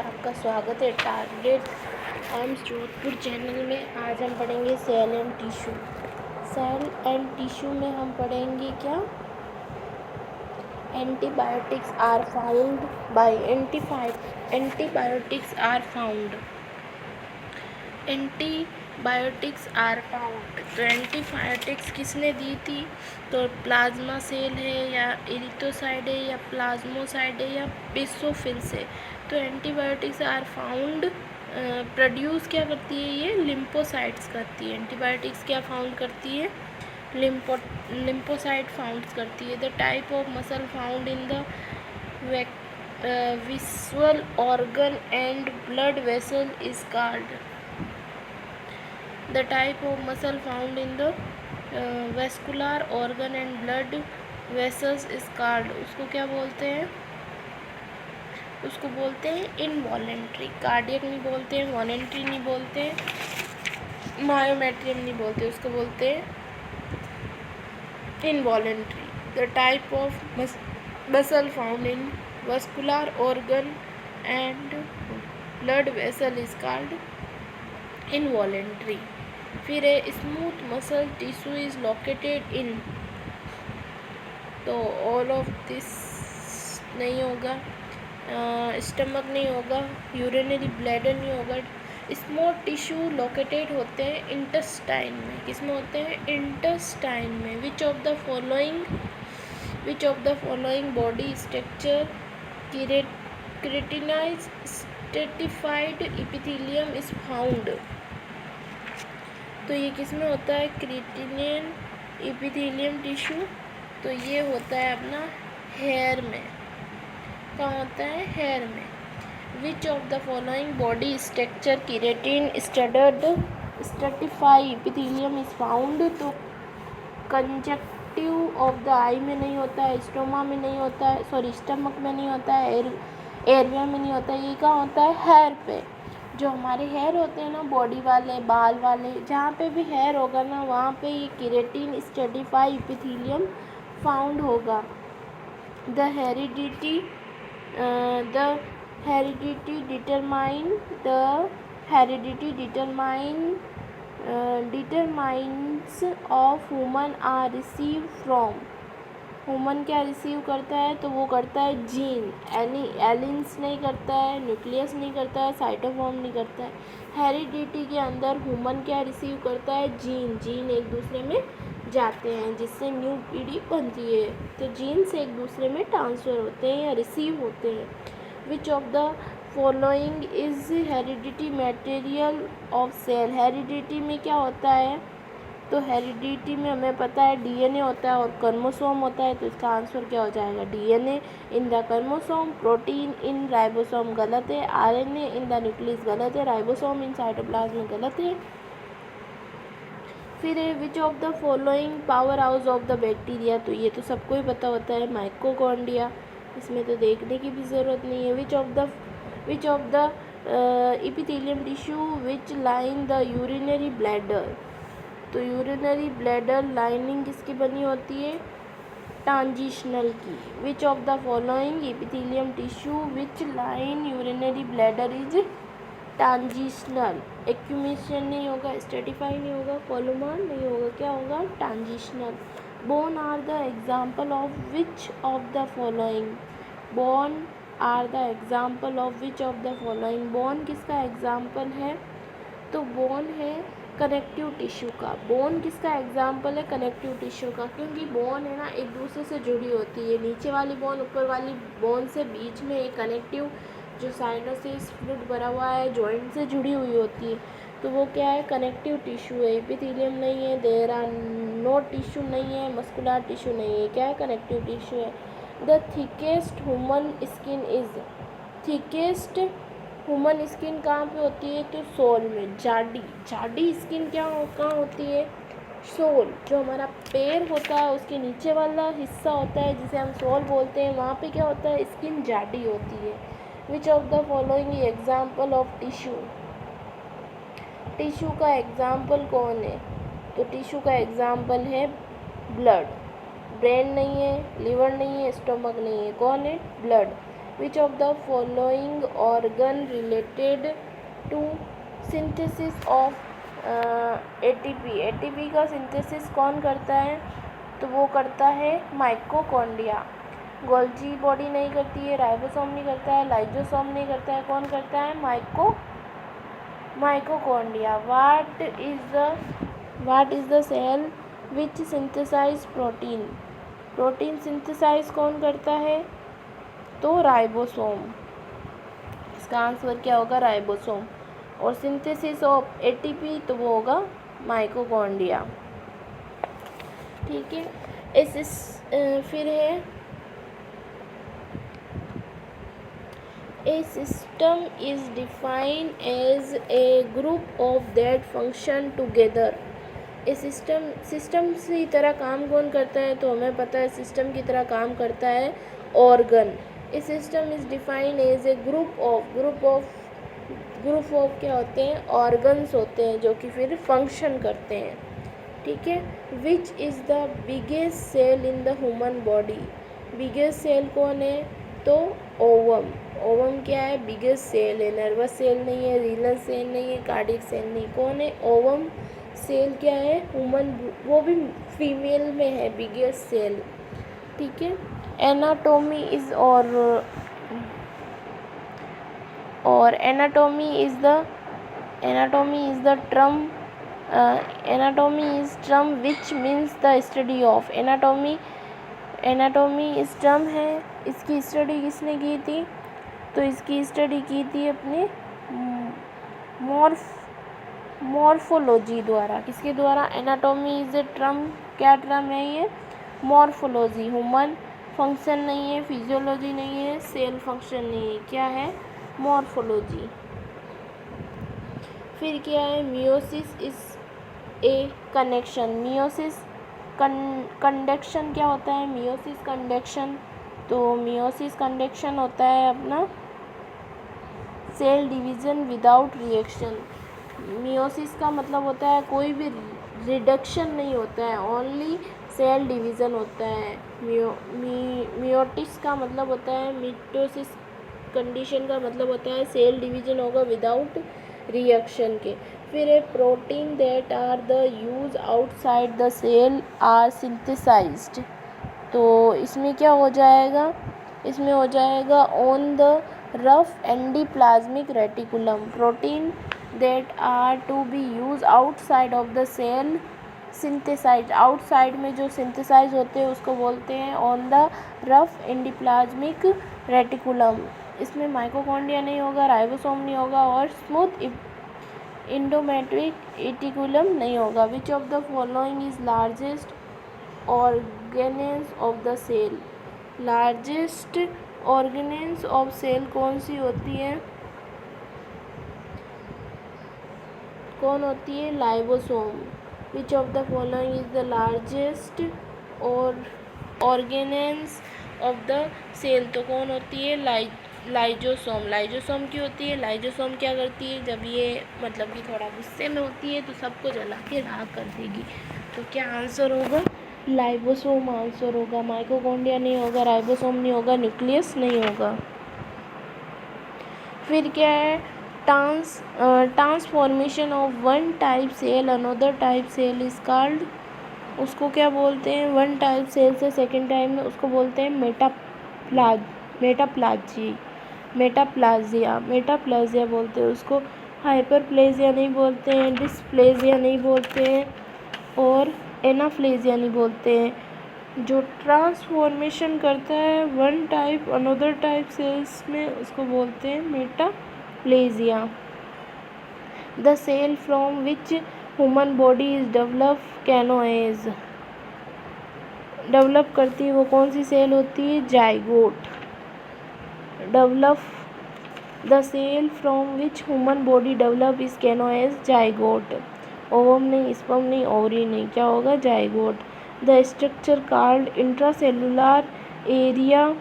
आपका स्वागत है टारगेट आर्म्स जोधपुर चैनल में। आज हम पढ़ेंगे cell and tissue. Cell and tissue में हम पढ़ेंगे क्या? Antibiotics are found by antibiotics are found तो एंटीबायोटिक्स किसने दी थी? तो प्लाज्मा सेल है या एरिथ्रोसाइट है या प्लाज्मोसाइट है या बेसोफिल्स है। तो एंटीबायोटिक्स आर फाउंड प्रोड्यूस क्या करती है? ये लिम्फोसाइट्स करती है। एंटीबायोटिक्स क्या फाउंड करती है? लिम्फोसाइट फाउंड करती है। The type of muscle found in the visual organ and blood vessel is called. The type of muscle found in the vascular organ and blood vessels is called, उसको क्या बोलते हैं? उसको बोलते हैं इनवॉलेंट्री। कार्डियक नहीं बोलते हैं, वॉलेंट्री नहीं बोलते, मायोमेट्रियम नहीं बोलते, उसको बोलते हैं involuntary. The type of muscle found in vascular organ and blood vessel is called involuntary. फिर है smooth muscle tissue is located इन, तो ऑल ऑफ दिस नहीं होगा, स्टमक नहीं होगा, यूरिनरी ब्लैडर नहीं होगा। स्मूथ टिश्यू लोकेटेड होते हैं इंटेस्टाइन में। किस में होते हैं? इंटेस्टाइन में। Which of the following body structure keratinized stratified epithelium is found. तो ये किस में होता है? Keratinized epithelium tissue. तो ये होता है अपना हेयर में। कहाँ होता है? हेयर में। Which of the following body structure keratin stratified epithelium is found. तो कंजक्टिव ऑफ द आई में नहीं होता है, स्टोमा में नहीं होता है, सॉरी स्टमक में नहीं होता है, एयरवे में नहीं होता है। ये कहाँ होता है? हेयर पे। जो हमारे हेयर होते हैं ना, बॉडी वाले, बाल वाले, जहाँ पे भी हेयर होगा ना, वहाँ पे ये केराटिन स्ट्रेटिफाइड एपिथेलियम फाउंड होगा। The heredity determines of human are receive from. Human क्या रिसीव करता है? तो वो करता है जीन। एलिन्स नहीं करता है, न्यूक्लियस नहीं करता है, साइटोफॉर्म नहीं करता है। हेरिडिटी के अंदर ह्यूमन क्या रिसीव करता है? जीन एक दूसरे में जाते हैं जिससे न्यू पीढ़ी बनती है। तो जीन से एक दूसरे में ट्रांसफ़र होते हैं या रिसीव होते हैं। Which of the following is heredity material of cell. Heredity में क्या होता है? तो हेरिडिटी में हमें पता है डीएनए होता है और क्रोमोसोम होता है। तो इसका आंसर क्या हो जाएगा? DNA in the chromosome, protein in ribosome गलत है, आरएनए इन द न्यूक्लियस गलत है, राइबोसोम इन साइटोप्लाज्म गलत है। फिर है which of the following power house of the bacteria. तो ये तो सबको ही पता होता है, माइटोकॉन्ड्रिया। इसमें तो देखने की भी ज़रूरत नहीं है। Which of the epithelium tissue which line the urinary bladder. तो यूरिनरी ब्लैडर लाइनिंग किसकी बनी होती है? ट्रांजिशनल की। Which of the following epithelium tissue which line urinary bladder is transitional. Accumulation नहीं होगा, स्ट्रेटिफाई नहीं होगा, कोलुमर नहीं होगा, क्या होगा? Transitional. Bone are the example of which of the following. Bone are the example of which of the following. Bone किसका example है? तो बोन है कनेक्टिव टिश्यू का। बोन किसका एग्जाम्पल है? कनेक्टिव टिश्यू का, क्योंकि बोन है ना एक दूसरे से जुड़ी होती है। नीचे वाली बोन ऊपर वाली बोन से बीच में एक कनेक्टिव जो साइनोसिस फ्लूइड भरा हुआ है, जॉइंट से जुड़ी हुई होती है। तो वो क्या है? कनेक्टिव टिश्यू है। एपिथेलियम नहीं है, देयर आर नो टिश्यू नहीं है, मस्कुलर टिश्यू नहीं है, क्या है? कनेक्टिव टिश्यू है। The thickest human skin is. Thickest human skin कहाँ पे होती है? तो सोल में। जाडी स्किन कहाँ होती है? सोल। जो हमारा पैर होता है उसके नीचे वाला हिस्सा होता है जिसे हम सोल बोलते हैं, वहाँ पे क्या होता है? स्किन जाडी होती है। Which of the following example of tissue. Tissue का एग्जाम्पल कौन है? तो टिश्यू का एग्जाम्पल है ब्लड। ब्रेन नहीं है, लिवर नहीं है, स्टोमक नहीं है, कौन है? Blood. Which of the following organ related to synthesis of ATP. ATP का सिंथेसिस कौन करता है? तो वो करता है माइटोकॉन्ड्रिया। गोल्जी बॉडी नहीं करती है, राइबोसोम नहीं करता है, लाइसोसोम नहीं करता है, कौन करता है? Mitochondria. What is the cell which synthesise protein. Protein synthesise कौन करता है? तो राइबोसोम। इसका आंसर क्या होगा? राइबोसोम। और सिंथेसिस ऑफ एटीपी तो वो होगा माइटोकॉन्ड्रिया। ठीक है। फिर है a system is defined as a group of that function together. A system की तरह काम कौन करता है? तो हमें पता है सिस्टम की तरह काम करता है organ. A system is defined as a group of क्या होते हैं? ऑर्गन्स होते हैं जो कि फिर फंक्शन करते हैं। ठीक है। Which is the biggest cell in the human body. Biggest cell कौन है? तो ओवम। ओवम क्या है? बिगेस्ट सेल है। नर्वस सेल नहीं है, रीनल सेल नहीं है, कार्डियक सेल नहीं। कौन है? ओवम सेल क्या है? ह्यूमन, वो भी फीमेल में है बिगेस्ट सेल। ठीक है। Anatomy is anatomy is term which means the study of. Anatomy इस टर्म है, इसकी स्टडी किसने की थी? तो इसकी स्टडी की थी अपने मॉर्फोलॉजी द्वारा। किसके द्वारा? Anatomy is a term. क्या टर्म है ये? मॉर्फोलॉजी। ह्यूमन फंक्शन नहीं है, फिजियोलॉजी नहीं है, सेल फंक्शन नहीं है, क्या है? मॉर्फोलॉजी। फिर क्या है? Meiosis is a connection. Meiosis conduction क्या होता है? Meiosis conduction. तो मियोसिस कंडक्शन होता है अपना cell division without reaction. Meiosis का मतलब होता है कोई भी रिडक्शन नहीं होता है, ओनली सेल डिवीज़न होता है। मियोटिस का मतलब होता है, मिटोसिस कंडीशन का मतलब होता है सेल डिवीज़न होगा विदाउट रिएक्शन के। फिर है protein that are the use outside the cell are synthesised. तो इसमें क्या हो जाएगा? इसमें हो जाएगा on the rough endoplasmic reticulum. Protein that are to be use outside of the cell synthesise. Outside में जो सिंथेसाइज होते हैं उसको बोलते हैं on the rough endoplasmic reticulum. इसमें माइटोकॉन्ड्रिया नहीं होगा, राइबोसोम नहीं होगा और स्मूथ एंडोमेट्रिक रेटिकुलम नहीं होगा। Which of the following is largest organelles of the cell. Largest organelles of cell कौन सी होती है? कौन होती है? Ribosome. Which of the following is the largest organelles of the cell. तो कौन होती है? लाइजोसोम। लाइजोसोम की होती है। लाइजोसोम क्या करती है? जब ये मतलब कि थोड़ा गुस्से में होती है तो सबको जला के राख कर देगी। तो क्या आंसर होगा? लाइबोसोम आंसर होगा। माइटोकॉन्ड्रिया नहीं होगा, राइबोसोम नहीं होगा, न्यूक्लियस नहीं होगा। फिर क्या है? Transformation of one type cell another type cell is called. उसको क्या बोलते हैं? वन टाइप सेल से सेकेंड टाइप में उसको बोलते हैं मेटाप्लाजिया बोलते हैं उसको। हाइपरप्लेजिया नहीं बोलते हैं, डिस्प्लेजिया नहीं बोलते हैं और एनाप्लेजिया नहीं बोलते हैं। जो ट्रांसफॉर्मेशन करता है one type another type cells में उसको बोलते हैं metaplasia. The cell from which human body is develop करती है वो कौन सी सेल होती है? Zygote. The cell from which human body develop is known as zygote. Ovum नहीं, स्पर्म नहीं, ओवरी नहीं, क्या होगा? Zygote. The structure called intracellular area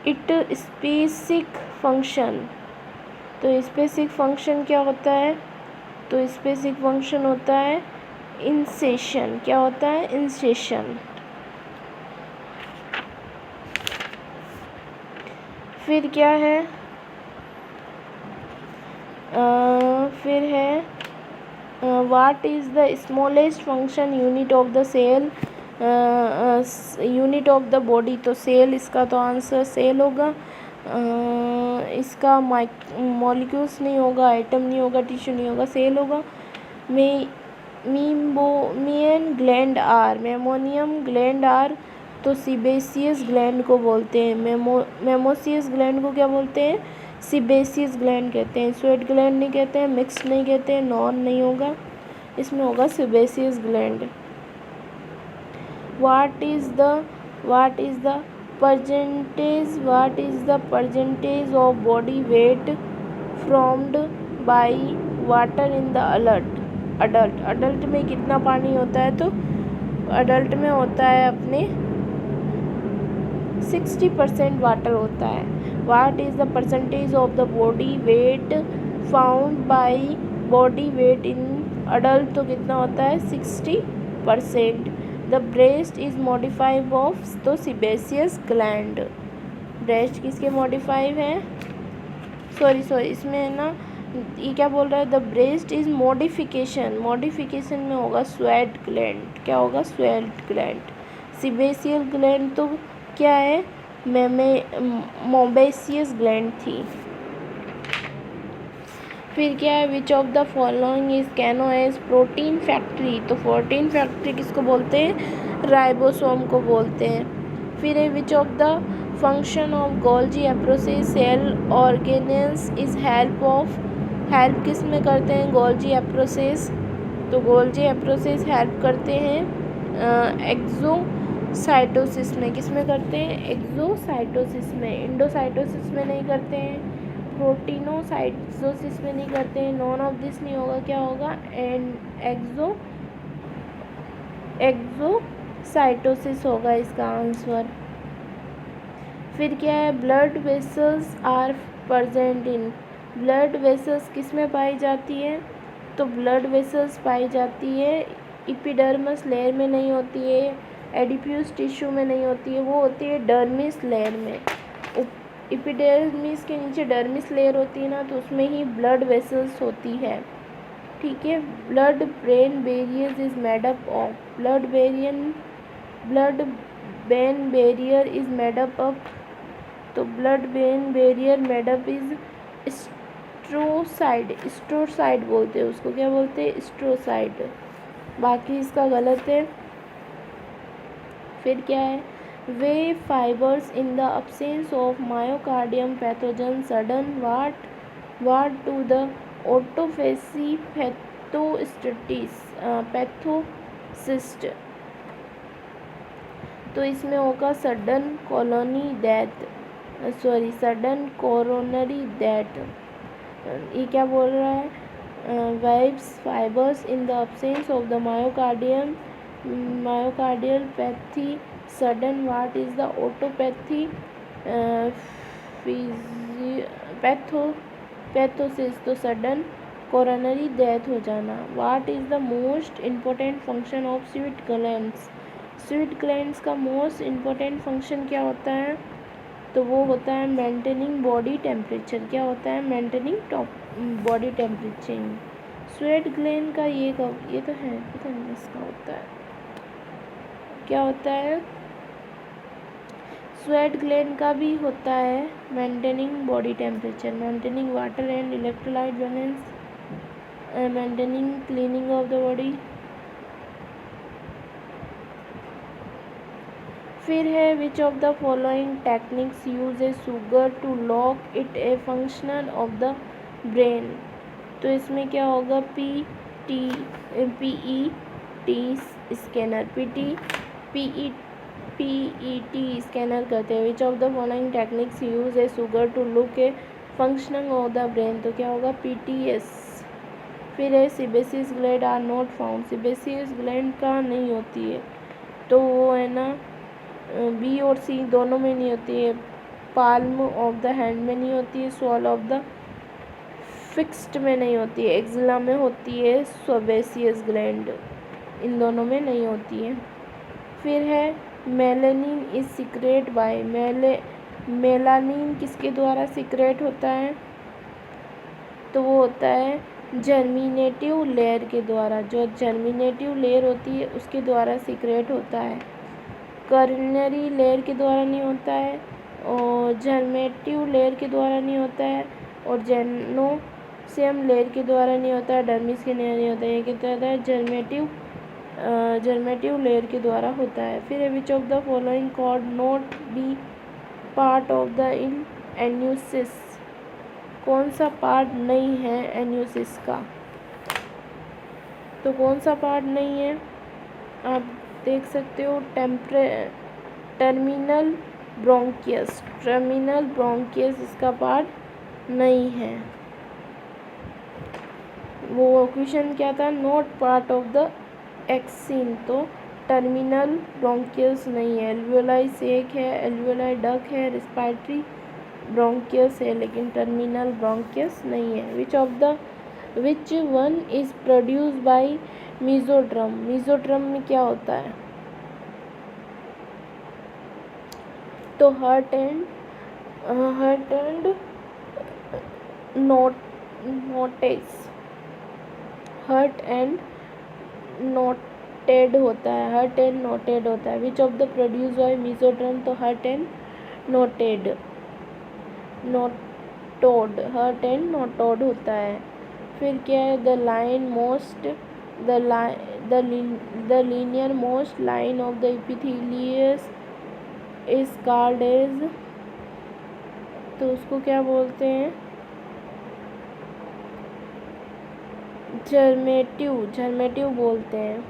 it specific function. तो स्पेसिफिक फंक्शन क्या होता है? तो स्पेसिफिक फंक्शन होता है इंसेशन। क्या होता है? इंसेशन। फिर क्या है, फिर है what is the smallest function unit of the cell, unit of the body, तो सेल इसका तो आंसर सेल होगा। इसका मॉलिक्यूल्स नहीं होगा, एटम नहीं होगा, टिश्यू नहीं होगा, सेल होगा। मेमोनियम ग्लैंड आर, मेमोनियम ग्लैंड आर तो सीबेसियस ग्लैंड को बोलते हैं। मेमोसियस ग्लैंड को क्या बोलते हैं, सीबेसियस ग्लैंड कहते हैं। स्वेट ग्लैंड नहीं कहते हैं, मिक्स नहीं कहते हैं, नॉन नहीं होगा, इसमें होगा sebaceous gland. what is the percentage of body weight formed by water in the adult में कितना पानी होता है, तो अडल्ट में होता है अपने 60% वाटर होता है। what is the percentage of the body weight found by body weight in adult, तो कितना होता है 60%। The breast is modified of, तो सीबेसियस ग्लैंड। ब्रेस्ट किसके मॉडिफाइड है, सॉरी इसमें है ना, ये क्या बोल रहा है, द ब्रेस्ट इज मॉडिफिकेशन में होगा स्वेट ग्लैंड, क्या होगा स्वेट ग्लैंड। सीबेसियल ग्लैंड तो क्या है, मोबेसियस ग्लैंड थी। फिर क्या है, which of the following is known as protein factory, तो प्रोटीन फैक्ट्री किसको बोलते हैं, राइबोसोम को बोलते हैं। फिर है which of the function of Golgi apparatus cell organelles is help किस में करते हैं, गोल्जी एप्रोसेस, तो गोल्जी एप्रोसेस हेल्प करते हैं एक्सोसाइटोसिस में, किस में करते हैं, एक्सोसाइटोसिस में, इंडोसाइटोसिस में नहीं करते हैं, प्रोटीनोसाइटोसिस में नहीं करते हैं, नॉन ऑफ दिस नहीं होगा, क्या होगा, एंड एक्सोसाइटोसिस होगा इसका आंसर। फिर क्या है, blood vessels are present in, blood vessels किस में पाई जाती है, तो ब्लड वेसल्स पाई जाती है एपिडर्मस लेयर में नहीं होती है, एडिपोस टिश्यू में नहीं होती है, वो होती है डर्मिस लेयर में। एपिडर्मिस के नीचे डर्मिस लेयर होती है ना, तो उसमें ही ब्लड वेसल्स होती है, ठीक है। Blood brain barrier is made up of, blood brain barrier is made up of, तो blood brain barrier made up is astrocyte बोलते हैं उसको, क्या बोलते हैं, स्ट्रोसाइड, बाकी इसका गलत है। फिर क्या है, way fibres in the absence of myocardium pathogen sudden what to the autophagy pathocyst, तो इसमें होगा सडन कोरोनरी डेथ। ये क्या बोल रहा है, vibes fibres in the absence of the myocardial pathy sudden, what is the autopathy pathosis, तो sudden coronary death हो जाना। What is the most important function of sweet glands, sweet glands का most important function क्या होता है, तो वो होता है मेंटेनिंग बॉडी टेम्परेचर, क्या होता है, maintaining body temperature. Sweat gland का ये तो है, पता नहीं इसका होता है, क्या होता है, स्वेट ग्लैंड का भी होता है maintaining body temperature, maintaining water and electrolyte balance, maintaining cleaning of the body. फिर है which of the following techniques use a sugar to lock it a functional of the brain, तो इसमें क्या होगा, PET स्कैनर, PET स्कैनर करते हैं। Which of the following techniques use a sugar to look a functioning of the brain, तो क्या होगा, PTS। फिर है sebaceous gland are not found, sebaceous gland का नहीं होती है, तो वो है ना B और C दोनों में नहीं होती है, पाल्म ऑफ द हैंड में नहीं होती है, सॉल ऑफ द फिक्स्ड में नहीं होती है, एक्जिला में होती है, सेबेसियस ग्लैंड, इन दोनों में नहीं होती है। फिर है melanin is secrete by, melanin किसके द्वारा सीक्रेट होता है? तो वो होता है जर्मिनेटिव लेयर के द्वारा। जो जर्मिनेटिव लेयर होती है उसके द्वारा सीक्रेट होता है, कर्नरी लेयर के द्वारा नहीं होता है, और जर्मेटिव लेयर के द्वारा नहीं होता है, और जेनोसियम लेयर के द्वारा नहीं होता है, डर्मिस के नहीं होता है। ये क्या होता है? जर्मेटिव लेयर के द्वारा होता है। फिर which of the following could not be part of the in acinus? कौन सा पार्ट नहीं है एन्यूसिस का? तो कौन सा पार्ट नहीं है? आप देख सकते हो टर्मिनल ब्रोंकियस। टर्मिनल ब्रोंकियस इसका पार्ट नहीं है। वो क्वेश्चन क्या था? Not part of the acini. तो टर्मिनल ब्रोंकियस नहीं है। एल्वियोलाई सेक है, एल्वियोलाई डक है, रेस्पिरेटरी ब्रोंकियस है, लेकिन टर्मिनल ब्रोंकियस नहीं है। Which one is produce by mesoderm? Mesoderm में क्या होता है? तो heart and notochord, heart and नोटेड होता है, हार्ट एंड नोटेड होता है। Which of the produce by mesoderm? तो heart and noted, नोटोड, heart and नोटोड होता है। फिर क्या है? The linear most line of the एपिथेलियस is called as? तो उसको क्या बोलते हैं? जर्मेटिव बोलते हैं।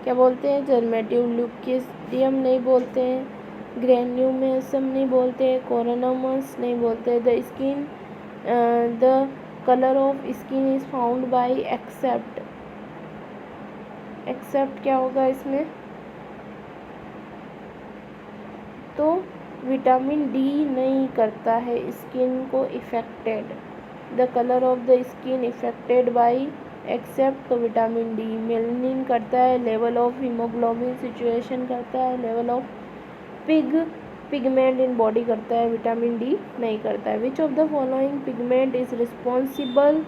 क्या बोलते हैं? जर्मेटिव। ल्यूकेडियम नहीं बोलते हैं, ग्रेन्यूमेसम नहीं बोलते हैं, कोरोनमस नहीं बोलते। The colour of skin is found by except क्या होगा इसमें? तो विटामिन डी नहीं करता है स्किन को affected. The colour of the skin affected by except, तो विटामिन डी। मेलानिन करता है, लेवल ऑफ हीमोग्लोबिन सिचुएशन करता है, level of pigment in body करता है, विटामिन डी नहीं करता है। Which of the following pigment is responsible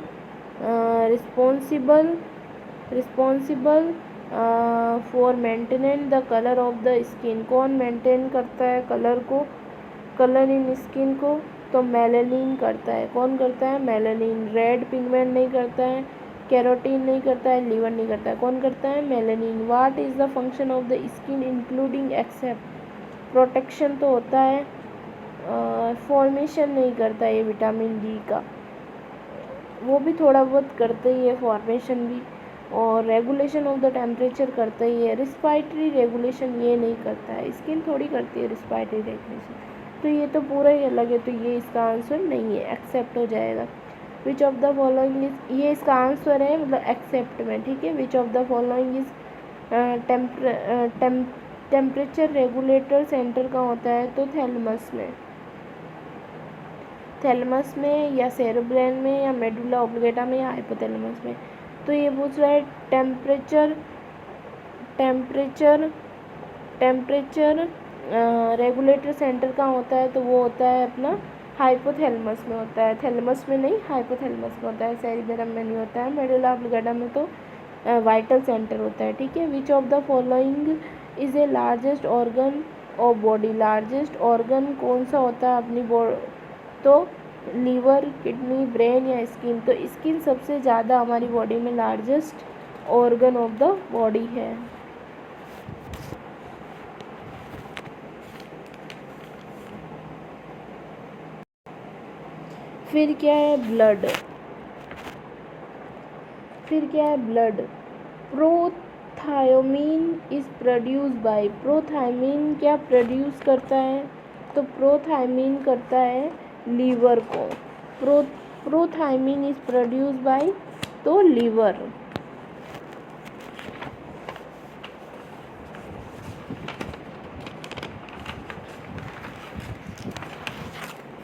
for maintenance the colour of the skin? कौन मेंटेन करता है कलर इन स्किन को? तो मेलानिन करता है। कौन करता है? मेलानिन। रेड पिगमेंट नहीं करता है, कैरोटीन नहीं करता है, लीवर नहीं करता है। कौन करता है? Melanin. What is the function of the skin including except? Protection तो होता है, फॉर्मेशन नहीं करता है ये विटामिन डी का, वो भी थोड़ा बहुत करता ही है फॉर्मेशन भी, और रेगुलेशन ऑफ द टेम्परेचर करता ही है। रिस्पायरेटरी रेगुलेशन ये नहीं करता है, स्किन थोड़ी करती है रिस्पायरेटरी रेगुलेशन। तो ये तो पूरा ही अलग है, तो ये इसका आंसर नहीं है, एक्सेप्ट हो जाएगा। विच ऑफ द फॉलोइंग इज, ये इसका आंसर है मतलब एक्सेप्ट में, ठीक है। Which of the following is temperature regulator centre का होता है? तो थैलेमस में या सेरेब्रम में या मेडुला ऑब्लिगेटा में या हाइपोथैलेमस में। तो ये पूछ रहा है टेम्परेचर रेगुलेटर सेंटर का होता है? तो वो होता है अपना हाइपोथैलेमस में होता है, थैलेमस में नहीं, हाइपोथैलेमस में होता है, सेरेब्रम में नहीं होता है, मेडुला ऑब्लिगेटा में तो वाइटल सेंटर होता है, ठीक है। Which of the following is a largest organ of body? Largest organ कौन सा होता है अपनी बॉडी? तो लीवर, किडनी, ब्रेन या स्किन? तो स्किन सबसे ज़्यादा हमारी बॉडी में largest organ of the body है। फिर क्या है? Blood. Prothrombin is produce by? Prothrombin क्या प्रोड्यूस करता है? तो प्रोथायोमिन करता है लीवर को। प्रोथायोमिन इज प्रोड्यूस बाय तो लीवर।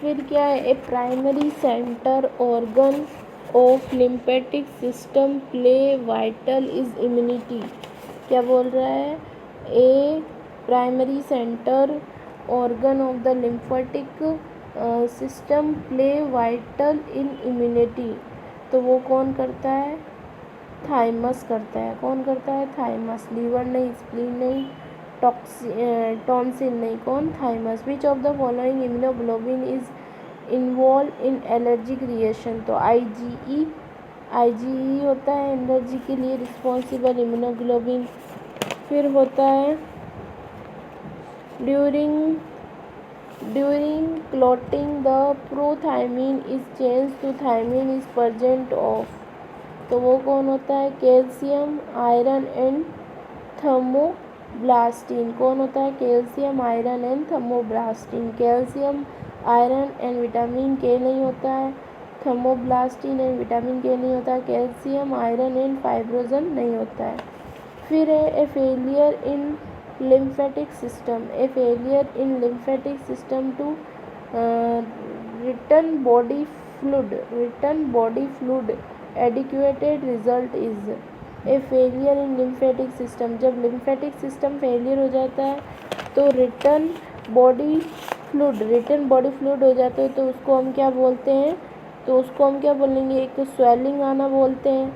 फिर क्या है? A primary centre organ of lymphatic system play vital is immunity? क्या बोल रहा है? A primary centre organ of the lymphatic system play vital in immunity? तो वो कौन करता है? थाइमस करता है। कौन करता है? थाइमस। लीवर नहीं, स्प्लीन नहीं, टॉन्सिल नहीं, कौन? Thymus. Which of the following immunoglobulin is involve in allergic reaction? तो आईजीई होता है एलर्जी के लिए रिस्पॉन्सिबल इम्यूनोग्लोबिन। फिर होता है during clotting the prothrombin is change to थायमिन इज प्रेजेंट ऑफ। तो वो कौन होता है? Calcium, iron and thromboplastin. कौन होता है? Calcium, iron and thromboplastin. Calcium, iron and vitamin K नहीं होता है। थर्मोब्लास्टिन एंड विटामिन के नहीं होता है। कैल्शियम, आयरन एंड फाइब्रोजन नहीं होता है। फिर है ए failure in lymphatic system to return body fluid adequate result is a failure in lymphatic system। जब lymphatic system failure हो जाता है तो रिटर्न बॉडी फ्लूइड हो जाता है, तो उसको हम क्या बोलते हैं? तो उसको हम क्या बोलेंगे? एक तो स्वेलिंग आना बोलते हैं,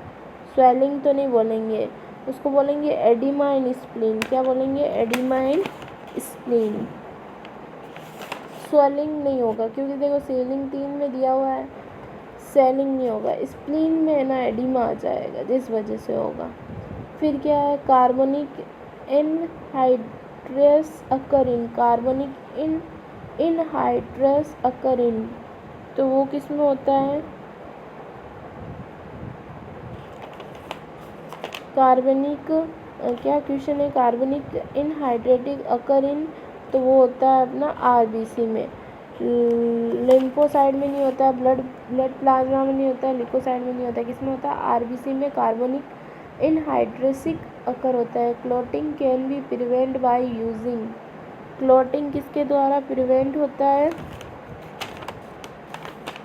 स्वेलिंग तो नहीं बोलेंगे, उसको बोलेंगे एडिमा इन स्प्लीन। क्या बोलेंगे? एडिमा इन स्प्लीन। स्वेलिंग नहीं होगा क्योंकि देखो सेलिंग 3 में दिया हुआ है, सेलिंग नहीं होगा। स्प्लीन में ना एडिमा आ जाएगा, जिस वजह से होगा। फिर क्या है? Carbonic anhydrase occurring. Carbonic anhydrase occurring, तो वो किस में होता है? कार्बनिक क्या क्वेश्चन है? कार्बनिक इनहाइड्रेटिक अकर इन, तो वो होता है अपना आरबीसी में। लिम्फोसाइड में नहीं होता है, ब्लड प्लाज्मा में नहीं होता है, लिकोसाइड में नहीं होता है, किस में होता है? आरबीसी में कार्बनिक इनहाइड्रेसिक अकर होता है। Clotting can be prevent by using. Clotting किसके द्वारा प्रिवेंट होता है?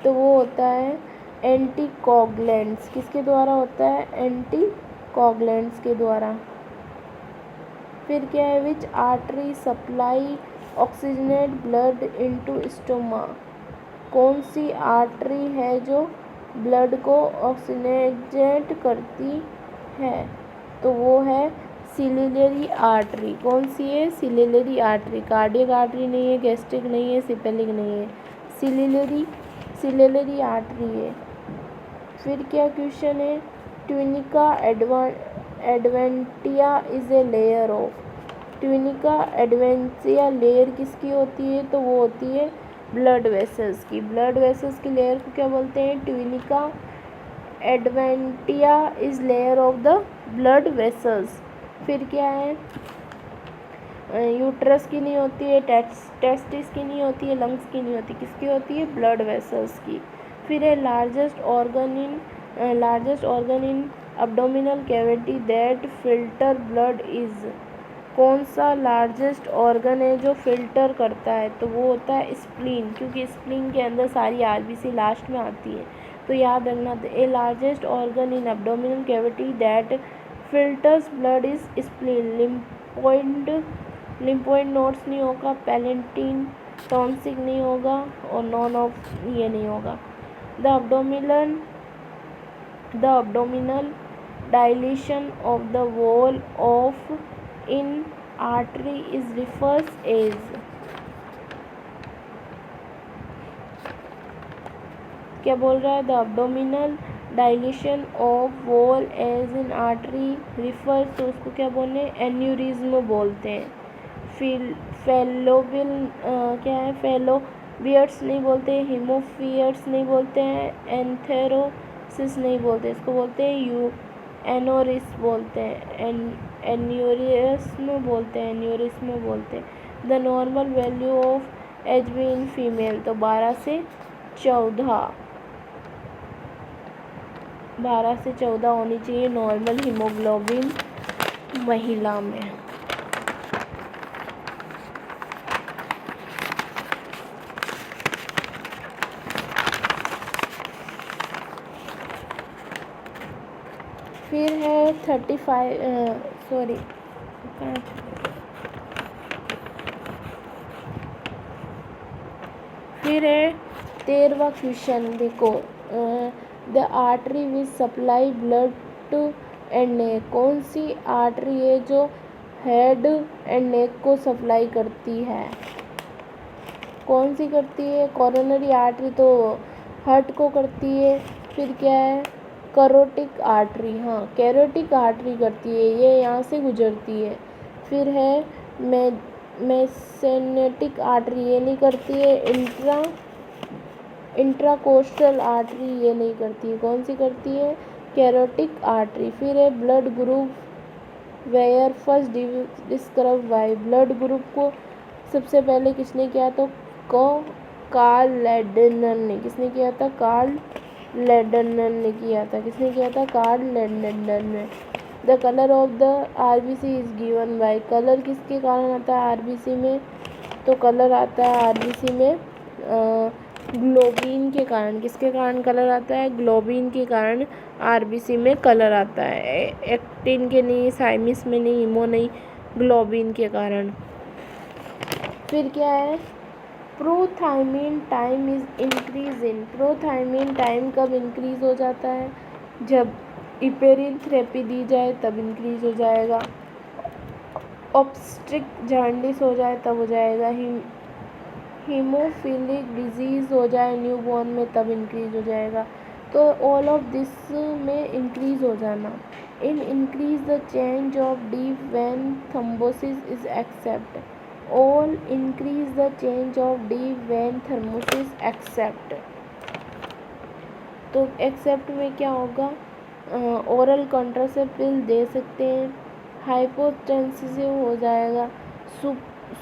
तो वो होता है एंटीकोगुलेंट्स। किसके द्वारा होता है? एंटीकोगुलेंट्स के द्वारा। फिर क्या है? Which artery supply oxygenate blood into stomach. कौन सी आर्टरी है जो ब्लड को ऑक्सीजनेट करती है? तो वो है सिलिलरी आर्टरी। कौन सी है? सिलिलरी आर्टरी। कार्डियक आर्टरी नहीं है, गैस्ट्रिक नहीं है, सिपेलिक नहीं है, सिलिलरी आर्टरी है। फिर क्या क्वेश्चन है? Tunica adventitia is a layer of. Tunica adventitia layer किसकी होती है? तो वो होती है ब्लड वेसल्स की। ब्लड वेसल्स की लेयर को क्या बोलते हैं? Tunica adventitia is layer of the blood vessels. फिर क्या है? यूट्रस की नहीं होती है, टेस्टिस की नहीं होती है, लंग्स की नहीं होती, किसकी होती है? ब्लड वेसल्स की। फिर है largest organ in abdominal cavity that filter blood is. कौन सा लार्जेस्ट ऑर्गन है जो फिल्टर करता है? तो वो होता है स्प्लीन, क्योंकि स्प्लीन के अंदर सारी आरबीसी लास्ट में आती है। तो याद रखना, a largest organ in abdominal cavity that filters blood is spleen. Lymphoid nodes नहीं होगा, पैलेंटीन टॉन्सिक नहीं होगा, और नॉन ऑफ ये नहीं होगा। The abdominal dilation of the wall of in artery is refers as। क्या बोल रहा है? The abdominal dilation of wall as in artery refers, तो उसको क्या बोलते हैं? एन्यूरिज्म बोलते हैं। क्या है? फेलोबियट्स नहीं बोलते, हीमोफियट्स नहीं बोलते हैं, एंथेरोसिस नहीं बोलते, इसको बोलते हैं एनोरिस बोलते हैं, एन्यूरिज्म बोलते हैं। The normal value of HB in female, तो 12 से 14 होनी चाहिए नॉर्मल हीमोग्लोबिन महिला में। फिर है 35 फिर है 13वां क्वेश्चन, देखो, the artery which supply blood to and neck, कौन सी आर्टरी है जो हेड एंड नेक को सप्लाई करती है? कौन सी करती है? कोरोनरी आर्टरी तो हार्ट को करती है। फिर क्या है? कैरोटिक आर्टरी, हाँ कैरोटिक आर्टरी करती है, ये यहाँ से गुजरती है। फिर है मेसेनेटिक आर्टरी, ये नहीं करती है। इंट्राकोस्टल आर्टरी ये नहीं करती है। कौन सी करती है? Carotid artery. फिर है blood group where first describe by, blood group को सबसे पहले किसने किया? तो कार्ल लैडनर ने। किसने किया था? कार्ल लैडनर ने किया था। किसने किया था? कार्ल लैडनर ने। The colour of the RBC is given by, colour किसके कारण आता है आरबीसी में? तो कलर आता है आरबीसी में ग्लोबिन के कारण। किसके कारण कलर आता है? ग्लोबिन के कारण आरबीसी में कलर आता है। एक्टिन के नहीं, साइमिस में नहीं, हीमो नहीं, ग्लोबिन के कारण। फिर क्या है? Prothrombin time is increase in, prothrombin time कब इंक्रीज हो जाता है? जब इपेरिन थेरेपी दी जाए तब इंक्रीज हो जाएगा। ऑब्स्ट्रिक जॉन्डिस हो जाए तब हो जाएगा। हीमोफिलिक डिजीज़ हो जाए न्यूबॉर्न में तब इंक्रीज हो जाएगा। तो ऑल ऑफ दिस में इंक्रीज हो जाना। In increase the change of D when thrombosis is except, all increase the change of D when thrombosis except. तो एक्सेप्ट में क्या होगा? ओरल कॉन्ट्रासेप्टिव दे सकते हैं। हाइपोटेंसिव हो जाएगा।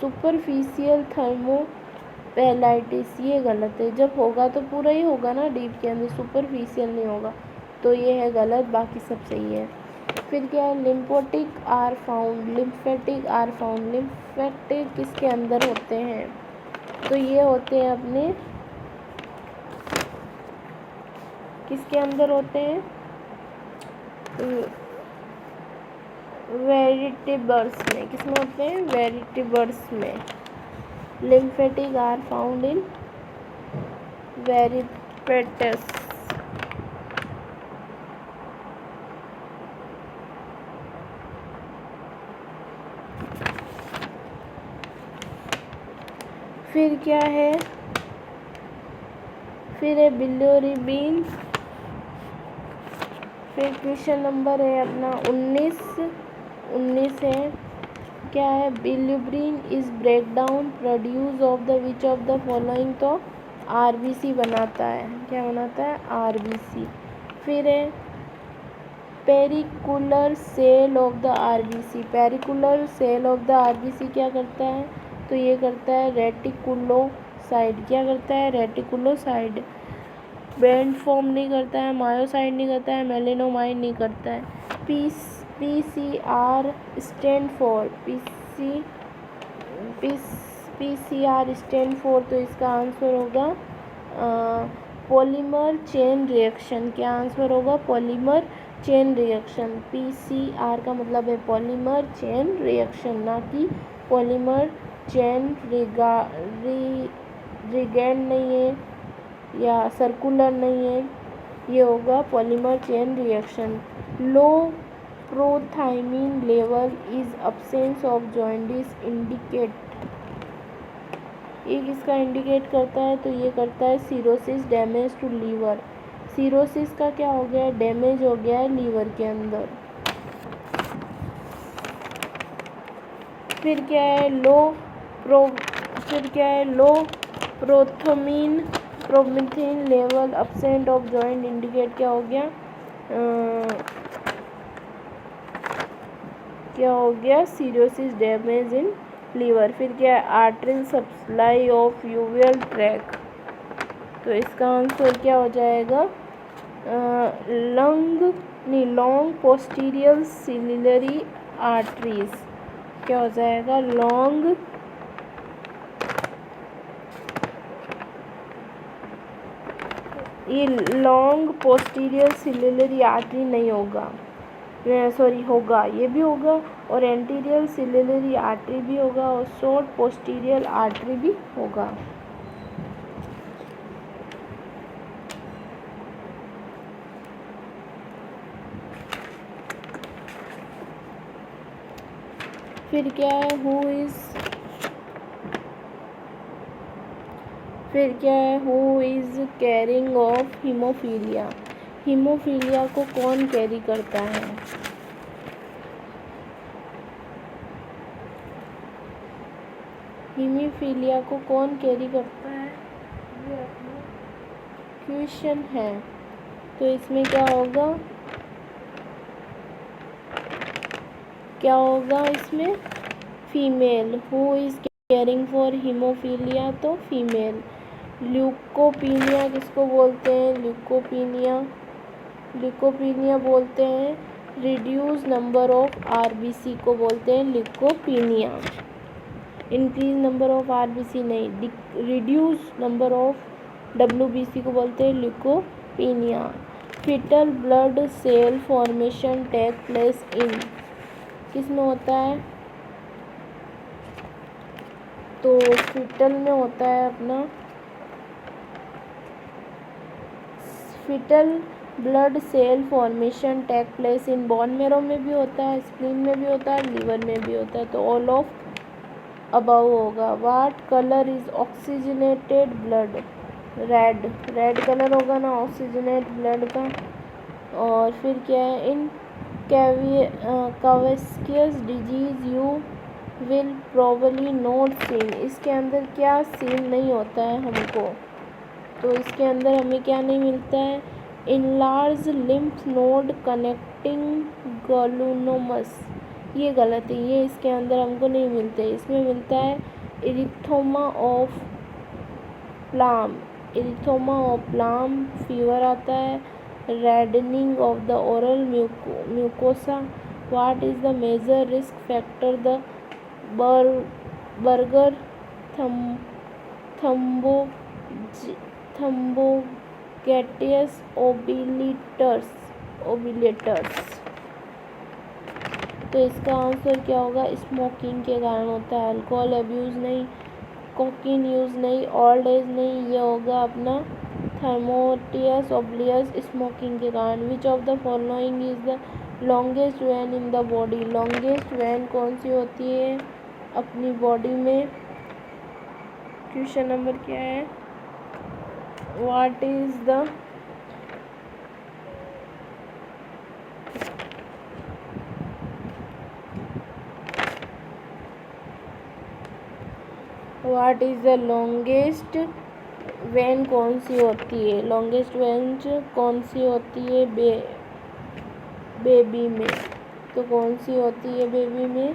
सुपरफिशियल थर्मोपेलाइटिस, ये गलत है। जब होगा तो पूरा ही होगा ना डीप के अंदर, सुपरफिशियल नहीं होगा, तो ये है गलत, बाकी सब सही है। फिर क्या है? Lymphatic are found, lymphatic are found, lymphatic किसके अंदर होते हैं? तो ये होते हैं अपने किसके अंदर होते हैं? वेरिटेबल्स में। किसमें होते हैं? वेरिटेबल्स में। Lymphatic are found in vertebrates. फिर क्या है? फिर है बिलिरुबिन। फिर क्वेश्चन नंबर है अपना 19 है। क्या है? Bilirubin is breakdown produce of the which of the following, तो आरबीसी बनाता है। क्या बनाता है? आरबीसी। फिर है particular cell of the RBC, particular cell of the RBC क्या करता है? तो ये करता है रेटिकुलोसाइड। क्या करता है? रेटिकुलोसाइड। बैंड फॉर्म नहीं करता है, मायोसाइड नहीं करता है, मेलेनोमाइड नहीं करता है। PCR stand for, PCR stand for, तो इसका आंसर होगा पॉलीमर चेन रिएक्शन। क्या आंसर होगा? Polymer chain reaction. पीसीआर का मतलब है पॉलीमर चेन रिएक्शन, ना कि पॉलीमर चेन रिगेंड नहीं है या सर्कुलर नहीं है, ये होगा polymer chain reaction. Low prothrombin level is absence of jaundice indicate, ये किसका इंडिकेट करता है? तो ये करता है cirrhosis, damage to liver. Cirrhosis का क्या हो गया? डैमेज हो गया है लीवर के अंदर। फिर क्या है? Low prothrombin level absent of joint indicate क्या हो गया? क्या हो गया? Cirrhosis, damage in liver. फिर क्या है? Arterial supply of uveal tract, तो इसका आंसर क्या हो जाएगा? Long posterior ciliary arteries. क्या हो जाएगा? ये लॉन्ग पोस्टीरियर सिलिलरी आर्टरी नहीं होगा, सॉरी होगा, ये भी होगा, और एंटीरियर सिलिलरी आर्टरी भी होगा, और शॉर्ट पोस्टीरियर आर्टरी भी होगा। फिर क्या है, who is carrying of haemophilia. Haemophilia को कौन कैरी करता है? हीमोफीलिया को कौन कैरी करता है, ये अपना क्वेश्चन है। तो इसमें क्या होगा इसमें female. Who is caring for haemophilia, तो फीमेल। ल्यूकोपीनिया किसको बोलते हैं? ल्यूकोपीनिया बोलते हैं रिड्यूस नंबर ऑफ आरबीसी को बोलते हैं leucopenia. Increase number of RBC नहीं, रिड्यूस नंबर ऑफ डब्ल्यूबीसी को बोलते हैं leucopenia. Foetal blood cell formation take place in, किस में होता है? तो फीटल में होता है अपना foetal blood cell formation take place in bone marrow में भी होता है, स्प्लीन में भी होता है, लीवर में भी होता है। तो ऑल ऑफ अबव होगा। What colour is oxygenated blood? Red colour होगा ना ऑक्सीजनेट ब्लड का। और फिर क्या है, in Kawasaki's disease you will probably not seen. इसके अंदर क्या सीन नहीं होता है हमको, तो इसके अंदर हमें क्या नहीं मिलता है? इनलार्ज लिम्फ नोड कनेक्टिंग ग्लूनोमस, ये गलत है, ये इसके अंदर हमको नहीं मिलते। इसमें मिलता है इरिथोमा ऑफ प्लाम, फीवर आता है, reddening of the oral mucosa. What is the major risk factor? The Buerger thromboangiitis obliterans. तो इसका आंसर क्या होगा? स्मोकिंग के कारण होता है, अल्कोहल अब्यूज़ नहीं, कोकीन यूज़ नहीं, ओल्ड एज नहीं, ये होगा अपना थर्मोटियस ओब्लियस स्मोकिंग के कारण। विच of the following is the longest when in the body? Longest when कौन सी होती है अपनी बॉडी में? क्वेश्चन नंबर क्या है? What is the longest when कौन सी होती है? लॉन्गेस्ट वेन कौन सी होती है बेबी में? तो कौन सी होती है बेबी में?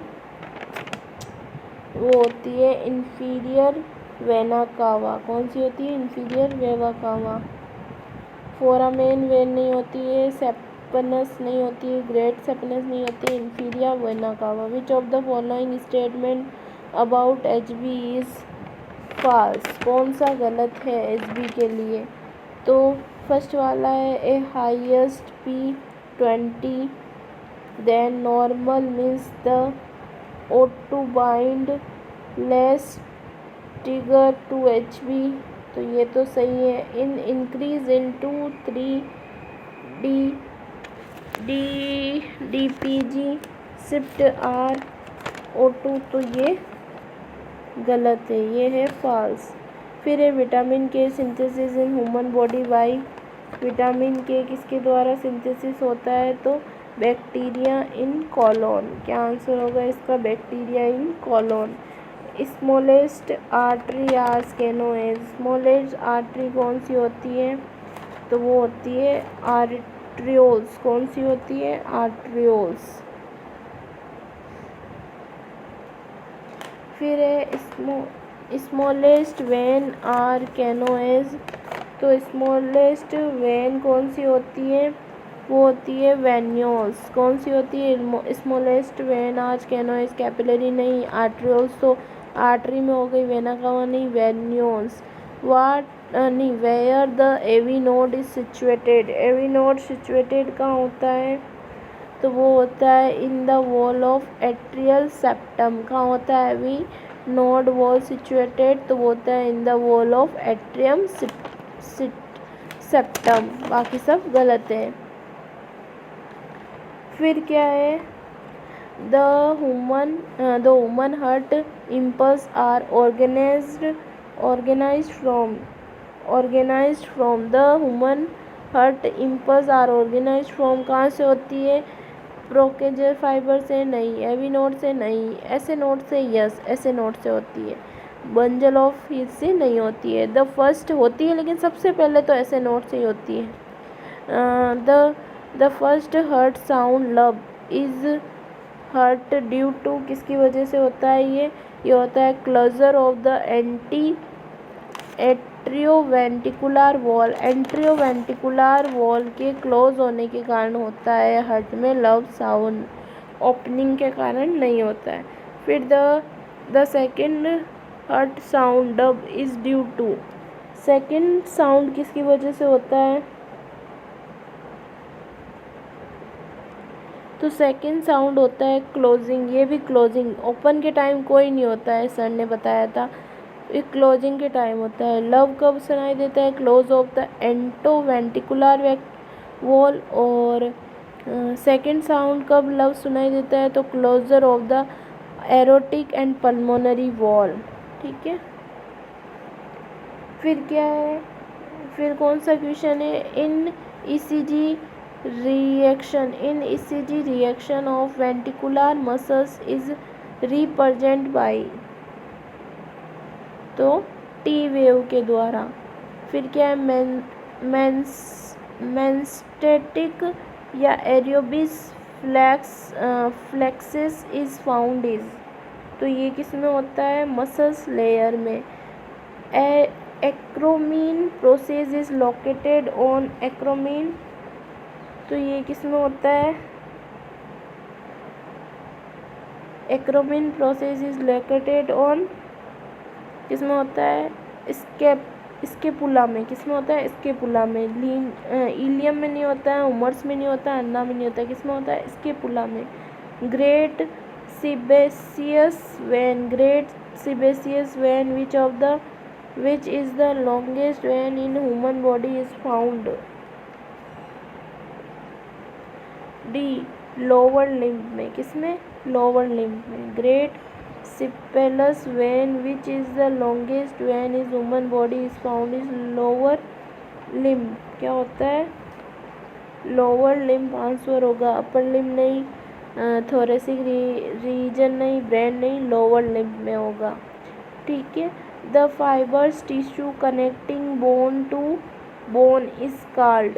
वो होती है इंफीरियर वेना कावा। कौन सी होती है? इंफीरियर वेना कावा। फोरामेन वेन नहीं होती है, सेपनस नहीं होती है, ग्रेट सेपनस नहीं होती है, inferior vena cava. Which of the following statement about Hb is false? कौन सा गलत है एचबी के लिए? तो फर्स्ट वाला है a highest P20 then normal means the O2 bind less tighter to HB, तो ये तो सही है। In increase in 2-3 DPG shift RO2, तो ये गलत है, ये है फॉल्स। फिर है vitamin K synthesis in human body by. Vitamin K किसके द्वारा सिंथेसिस होता है? तो बैक्टीरिया इन कॉलोन। क्या आंसर होगा इसका? Bacteria in colon. Smallest artery are is known as. Smallest artery कौन सी होती है? तो वो होती है आर्ट्रियोल्स। कौन सी होती है? आर्ट्रियोल्स। फिर है स्मॉलेस्ट वेन आर कैनोएज। तो स्मॉलेस्ट वेन कौन सी होती है? वो होती है वेन्यूल्स। कौन सी होती है? Smallest vein are known as. Capillary नहीं, आर्ट्रियोल्स तो आर्टरी में हो गई, वेना कावा नहीं, venules. Where the AV node is situated. AV node situated कहाँ होता है? तो वो होता है in the wall of atrial septum. कहाँ होता है एवी नोड वॉल सिचुएटेड? तो वो होता है in the wall of atrium septum. बाकी सब गलत है। फिर क्या है? The human heart impulse are organized from the human heart impulse are organized from कहाँ से होती है? प्रोकेजर फाइबर से नहीं, एवी नोड से नहीं, ऐसे नोड से यस, ऐसे नोड से होती है, बंजल ऑफ हीथ से नहीं होती है। द फर्स्ट होती है लेकिन सबसे पहले तो ऐसे नोड से ही होती है। The first heart sound lub is heart due to किसकी वजह से होता है? ये होता है closure of the atrioventricular wall के क्लोज होने के कारण होता है। हर्ट में लव साउंड ओपनिंग के कारण नहीं होता है। फिर the second heart sound dub is due to, second sound किसकी वजह से होता है? तो सेकेंड साउंड होता है क्लोजिंग। ये भी क्लोजिंग, ओपन के टाइम कोई नहीं होता है, सर ने बताया था, ये क्लोजिंग के टाइम होता है। लव कब सुनाई देता है? Close of the atrioventricular valve. और सेकेंड साउंड कब लव सुनाई देता है? तो closure of the aortic and pulmonary valve. ठीक है, फिर क्या है? फिर कौन सा क्वेश्चन है? In ECG reaction of ventricular muscles is represent by, तो टी वेव के द्वारा। फिर क्या है? मेंस्टेटिक या Auerbach's plexus is found is, तो ये किस में होता है? मसल्स लेयर में। Acromion process is located on acromion, तो ये किस में होता है? Acromion process is located on, किस में होता है? स्केपुला में। किस में होता है? स्केपुला में। इलियम में नहीं होता है, उमर्स में नहीं होता है, अन्ना में नहीं होता है, किस में होता है? स्केपुला में। Great sebaceous when which is the longest vein in human body is found? D, lower limb में। किसमें? लोअर लिम्ब में। Great saphenous vein which is the longest vein is human body is found is lower limb. क्या होता है? Lower limb answer होगा। Upper limb नहीं, thoracic region नहीं, brain नहीं, लोअर लिम्ब में होगा। ठीक है। The fibres tissue connecting bone to bone is called,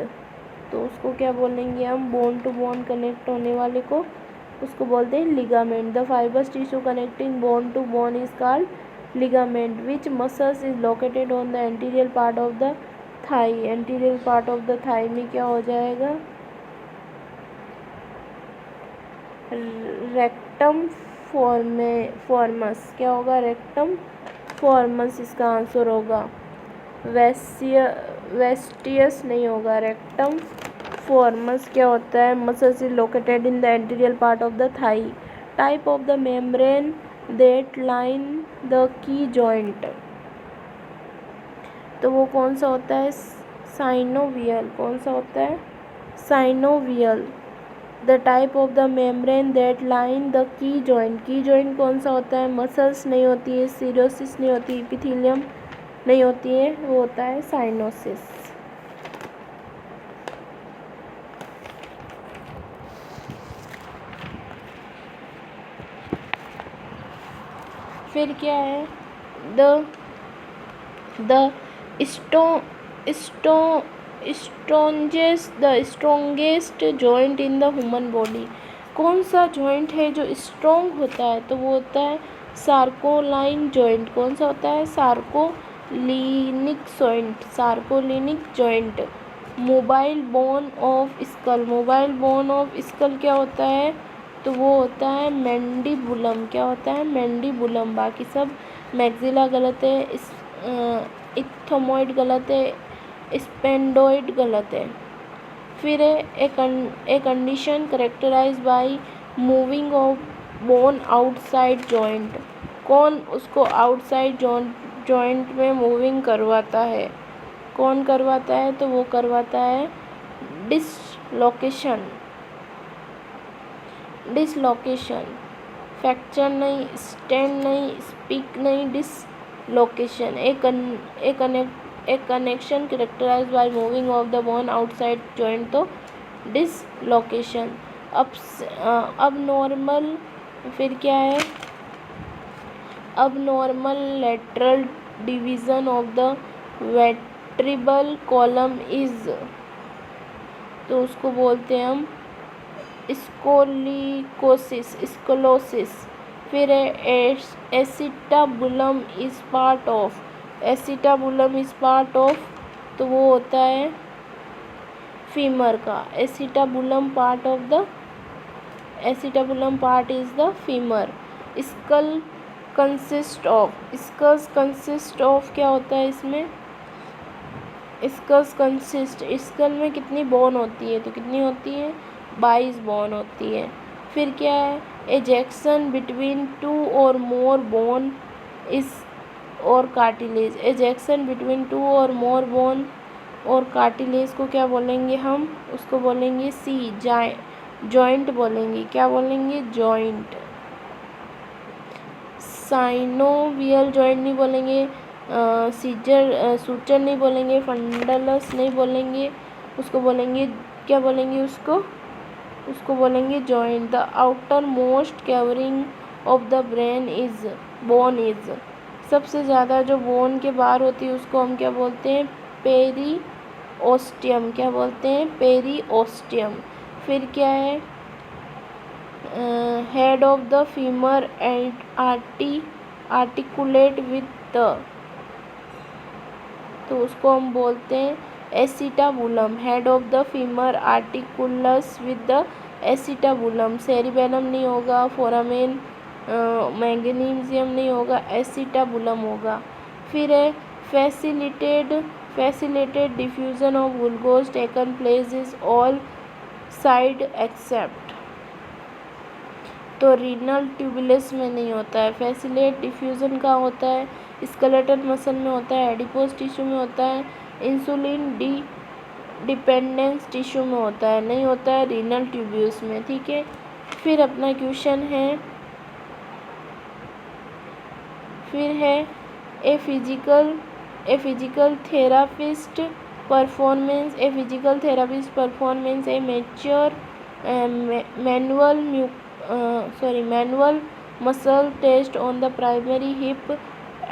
तो उसको क्या बोलेंगे हम? बोन टू बोन कनेक्ट होने वाले को उसको बोलते हैं ligament. The fibres tissue connecting bone to bone is called ligament. Which muscles is located on the anterior part of the thigh? Anterior part of the thigh में क्या हो जाएगा? Rectus femoris. क्या होगा? रेक्टम फॉर्मस इसका answer होगा। वेस्टियस नहीं होगा, रेक्टम फॉर्मस। क्या होता है? Muscles is located in the anterior part of the thigh. Type of the membrane that line the की जॉइंट, तो वो कौन सा होता है? साइनोवियल। कौन सा होता है? Synovial. The type of the membrane that line the की जॉइंट। की जॉइंट कौन सा होता है? मसल्स नहीं होती है, सीरोसिस नहीं होती, एपिथेलियम नहीं होती है, वो होता है साइनोसिस। फिर क्या है? The strongest joint in the human body. कौन सा जॉइंट है जो स्ट्रॉन्ग होता है? तो वो होता है सार्कोलाइन जॉइंट। कौन सा होता है? Sacroiliac joint. Mobile bone of skull. Mobile bone of skull क्या होता है? तो वो होता है मैंडिबुलम। क्या होता है? मैंडिबुलम। बाकी सब मैक्सिला गलत है, इथोमॉइड गलत है, स्पेंडोइड गलत है। फिर a condition characterise by moving of bone outside joint. कौन उसको आउटसाइड जॉइंट में मूविंग करवाता है? कौन करवाता है? तो वो करवाता है डिसलोकेशन। डिसलोकेशन, फ्रैक्चर नहीं, स्टैंड नहीं, स्पीक नहीं, dislocation. A connection characterized by moving of the bone outside joint, तो डिसलोकेशन। अब नॉर्मल, फिर क्या है, abnormal lateral division of the vertebral column is, तो उसको बोलते हैं हम स्कोलोसिस। फिर है acetabulum is part of, acetabulum is part of, तो वो होता है फीमर का। Acetabulum part of the, acetabulum part is the femur. School consist of, skulls consist of क्या होता है इसमें, स्कल्स कंसिस्ट, स्कल में कितनी बोन होती है, तो कितनी होती है, 22 बोन होती है। फिर क्या है, एजेक्शन बिटवीन 2 और मोर बोन इस और कार्टिलेज, एजेक्शन बिटवीन 2 और मोर बोन और कार्टिलेज को क्या बोलेंगे हम, उसको बोलेंगे सी, जॉइंट बोलेंगे, क्या बोलेंगे, जॉइंट। साइनोवियल जॉइंट नहीं बोलेंगे, सूचर नहीं बोलेंगे, फंडलस नहीं बोलेंगे, उसको बोलेंगे, क्या बोलेंगे उसको बोलेंगे joint. The outer most covering of the brain is bone is, सबसे ज़्यादा जो बोन के बाहर होती है उसको हम क्या बोलते हैं, पेरीओस्टियम, क्या बोलते हैं, पेरीओस्टियम। फिर क्या है, head of the femur and articulate with the, तो उसको हम बोलते हैं acetabulum. Head of the femur articulates with the acetabulum, cerebellum नहीं होगा, फोरामेन मैग्नीशियम नहीं होगा, एसिटाबुलम होगा। फिर है facilitated diffusion of glucose taken place is all side except, तो रीनल ट्यूबुलस में नहीं होता है। फैसिलेट डिफ्यूजन का होता है, स्केलेटल मसल में होता है, एडिपोज टिश्यू में होता है, इंसुलिन डिपेंडेंस टिश्यू में होता है, नहीं होता है रीनल ट्यूब्यूल्स में, ठीक है। फिर अपना क्वेश्चन है, फिर है a physical therapist performance, a physical therapist performance A mature manual muscle test on the primary hip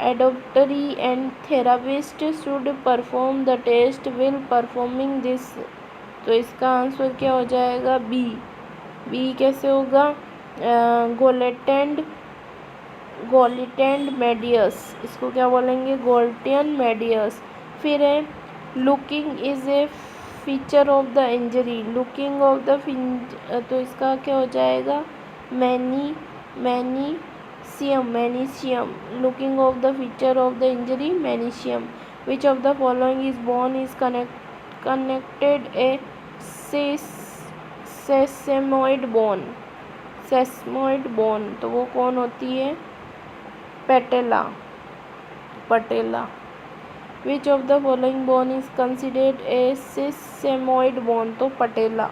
adductor and therapist should perform the test while performing this, तो इसका आंसर क्या हो जाएगा, बी कैसे होगा, गोलिटेंड मेडियस, इसको क्या बोलेंगे, गोल्टियन मेडियस। फिर है locking is a feature of the injury, locking of the, तो इसका क्या हो जाएगा, meniscus, locking of the feature of the injury, meniscus. Which of the following is bone is connected a sesamoid bone, sesamoid bone, तो वो कौन होती है, patella. Which of the following bone is considered a sesamoid bone, तो patella,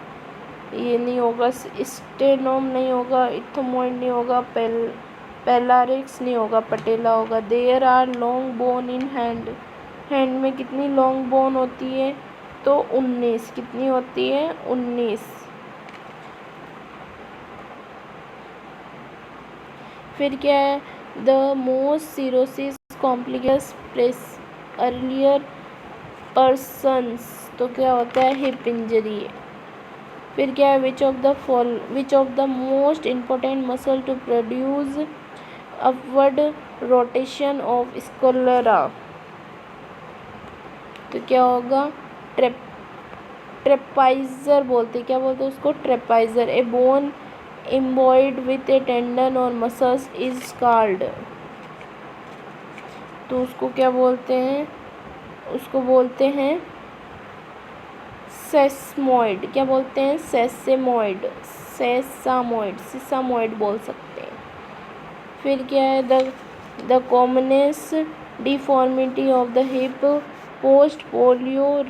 ये नहीं होगा, स्टेनोम नहीं होगा, इथोमॉइड नहीं होगा, पेलारिक्स नहीं होगा, पटेला होगा। There are long bone in hand, hand में कितनी लॉन्ग बोन होती है, तो 19, कितनी होती है, 19। फिर क्या है, the most cirrhosis complication press earlier persons, तो क्या होता है, हिप इंजरी। फिर क्या है, which of the most important muscle to produce upward rotation of sclera, तो क्या होगा, ट्रेपाइजर बोलते, क्या बोलते हैं उसको, trapezius. A bone embedded with a tendon और मसल्स इज कॉल्ड, तो उसको क्या बोलते हैं, उसको बोलते हैं सेस्मॉइड, क्या बोलते हैं, सिसामॉइड बोल सकते हैं। फिर क्या है, the commonest deformity of the hip post polio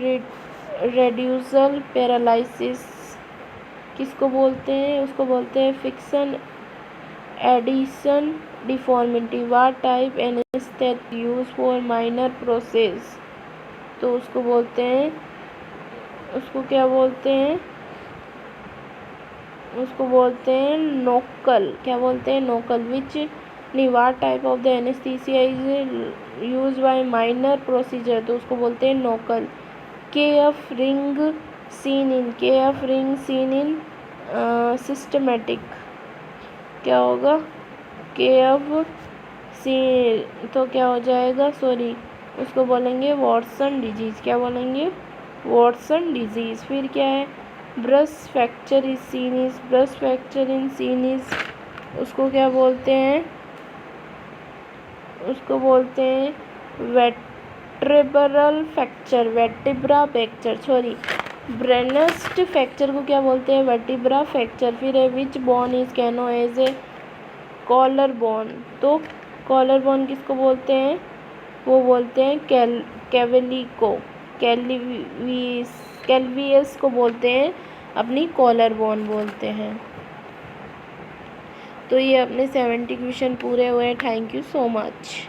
residual paralysis, किसको बोलते हैं? उसको बोलते हैं flexion adduction deformity. What type anaesthetic use for minor process? तो उसको बोलते हैं, उसको क्या बोलते हैं? उसको बोलते हैं नोकल। क्या बोलते हैं? नोकल। विच नहीं, what type of the anaesthesia is use by minor procedure? तो उसको बोलते हैं नोकल। KF ring seen in, KF ring seen in systematic. क्या होगा? KF सी, तो क्या हो जाएगा? सॉरी, उसको बोलेंगे वॉटसन डिजीज़। क्या बोलेंगे? Watson disease. फिर क्या है? Burst fracture is seen is, burst fracture in seen is, उसको क्या बोलते हैं? उसको बोलते हैं vertebral fracture, vertebra fracture, sorry burst fracture को क्या बोलते हैं? Vertebra fracture. फिर है which bone is known as a collar bone. तो कॉलर बोन किसको बोलते हैं? वो बोलते हैं कैवेलिको, कैलवियस को बोलते हैं अपनी कॉलर बोन बोलते हैं। तो ये अपने 70 क्वेश्चन पूरे हुए। Thank you so much.